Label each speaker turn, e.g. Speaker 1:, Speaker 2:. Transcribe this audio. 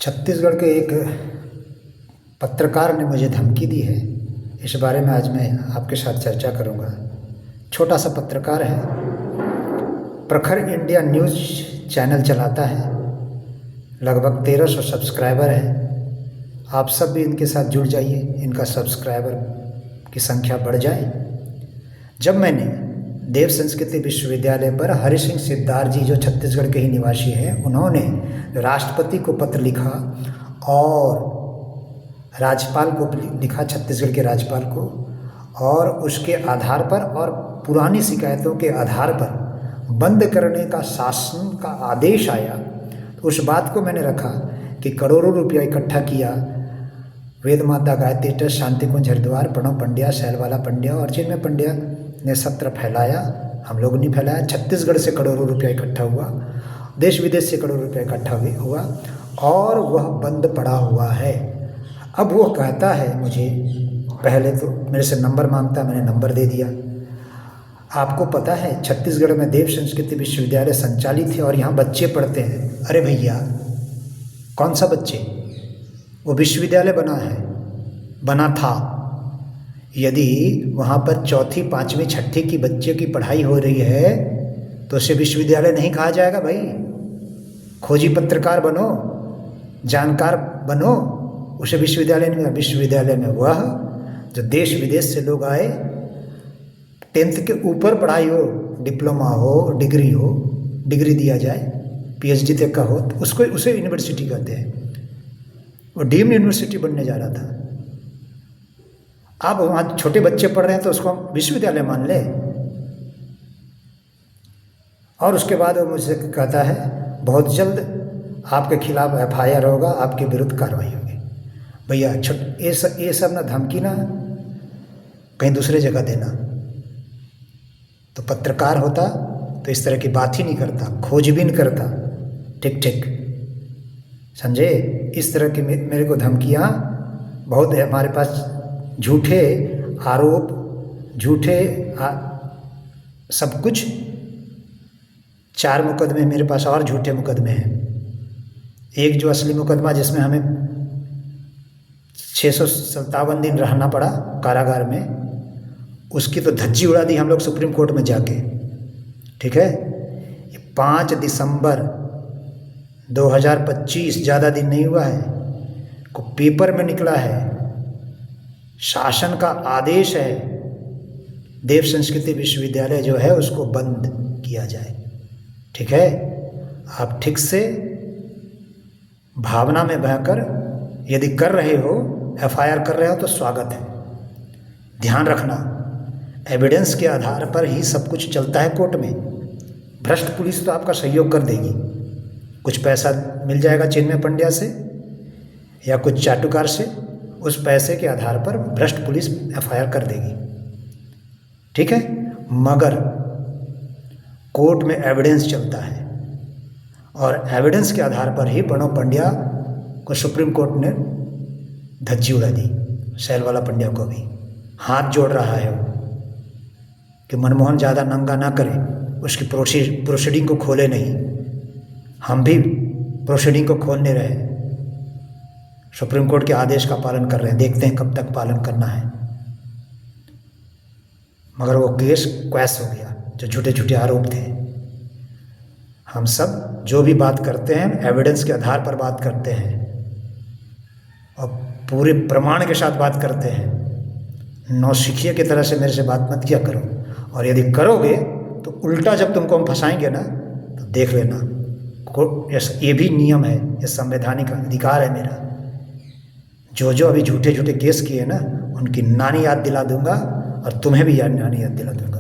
Speaker 1: छत्तीसगढ़ के एक पत्रकार ने मुझे धमकी दी है। इस बारे में आज मैं आपके साथ चर्चा करूंगा। छोटा सा पत्रकार है, प्रखर इंडिया न्यूज़ चैनल चलाता है, लगभग 1300 सब्सक्राइबर है। आप सब भी इनके साथ जुड़ जाइए, इनका सब्सक्राइबर की संख्या बढ़ जाए। जब मैंने देव संस्कृति विश्वविद्यालय पर हरि सिंह सिद्धार्थ जी, जो छत्तीसगढ़ के ही निवासी हैं, उन्होंने राष्ट्रपति को पत्र लिखा और राज्यपाल को लिखा, छत्तीसगढ़ के राज्यपाल को, और उसके आधार पर और पुरानी शिकायतों के आधार पर बंद करने का शासन का आदेश आया। तो उस बात को मैंने रखा कि करोड़ों रुपया इकट्ठा किया वेद माता गायत्री ट्रस्ट, शांति कुंज हरिद्वार, प्रणव पंड्या, शैलवाला पंड्या और चिन्मय पंड्या ने सत्र फैलाया। हम लोग नहीं फैलाया। छत्तीसगढ़ से करोड़ों रुपया इकट्ठा हुआ, देश विदेश से करोड़ों रुपया इकट्ठा हुआ और वह बंद पड़ा हुआ है। अब वो कहता है मुझे, पहले तो मेरे से नंबर मांगता, मैंने नंबर दे दिया। आपको पता है छत्तीसगढ़ में देव संस्कृति विश्वविद्यालय संचालित है और यहाँ बच्चे पढ़ते हैं। अरे भैया, कौन सा बच्चे? वो विश्वविद्यालय बना था। यदि वहाँ पर चौथी, पाँचवीं, छठी की बच्चे की पढ़ाई हो रही है तो उसे विश्वविद्यालय नहीं कहा जाएगा भाई। खोजी पत्रकार बनो, जानकार बनो, उसे विश्वविद्यालय नहीं। विश्वविद्यालय में वह जो देश विदेश से लोग आए, 10th के ऊपर पढ़ाई हो, डिप्लोमा हो, डिग्री दिया जाए, PhD तक का हो, तो उसे यूनिवर्सिटी कहते हैं। वो डीम्ड यूनिवर्सिटी बनने जा रहा था। अब वहाँ छोटे बच्चे पढ़ रहे हैं तो उसको हम विश्वविद्यालय मान ले। और उसके बाद वो मुझसे कहता है बहुत जल्द आपके खिलाफ FIR होगा, आपके विरुद्ध कार्रवाई होगी। भैया ये सब ना धमकी ना कहीं दूसरे जगह देना। तो पत्रकार होता तो इस तरह की बात ही नहीं करता, खोजबीन करता। ठीक समझे? इस तरह की मेरे को धमकियाँ बहुत है। हमारे पास झूठे आरोप, सब कुछ, 4 मुकदमे मेरे पास और झूठे मुकदमे हैं। एक जो असली मुकदमा जिसमें हमें 657 दिन रहना पड़ा कारागार में, उसकी तो धज्जी उड़ा दी हम लोग सुप्रीम कोर्ट में जाके। ठीक है, 5 दिसंबर 2025, ज़्यादा दिन नहीं हुआ है, को पेपर में निकला है, शासन का आदेश है, देव संस्कृति विश्वविद्यालय जो है उसको बंद किया जाए। ठीक है, आप ठीक से भावना में बहकर यदि कर रहे हो, FIR कर रहे हो तो स्वागत है। ध्यान रखना, एविडेंस के आधार पर ही सब कुछ चलता है कोर्ट में। भ्रष्ट पुलिस तो आपका सहयोग कर देगी, कुछ पैसा मिल जाएगा चिन्मय पंड्या से या कुछ चाटुकार से, उस पैसे के आधार पर भ्रष्ट पुलिस FIR कर देगी। ठीक है, मगर कोर्ट में एविडेंस चलता है और एविडेंस के आधार पर ही प्रणव पंड्या को सुप्रीम कोर्ट ने धज्जी उड़ा दी, शैलवाला पंड्या को भी। हाथ जोड़ रहा है वो कि मनमोहन ज़्यादा नंगा ना करे, उसकी प्रोसीडिंग को खोले नहीं। हम भी प्रोसीडिंग को खोलने रहे, सुप्रीम कोर्ट के आदेश का पालन कर रहे हैं, देखते हैं कब तक पालन करना है। मगर वो केस क्वैश हो गया, जो झूठे आरोप थे। हम सब जो भी बात करते हैं एविडेंस के आधार पर बात करते हैं और पूरे प्रमाण के साथ बात करते हैं। नौसिखिए की तरह से मेरे से बात मत किया करो, और यदि करोगे तो उल्टा जब तुमको हम फंसाएंगे ना तो देख लेना। ये भी नियम है, ये संवैधानिक अधिकार है मेरा। जो अभी झूठे केस किए ना, उनकी नानी याद दिला दूंगा और तुम्हें भी नानी याद दिला दूंगा।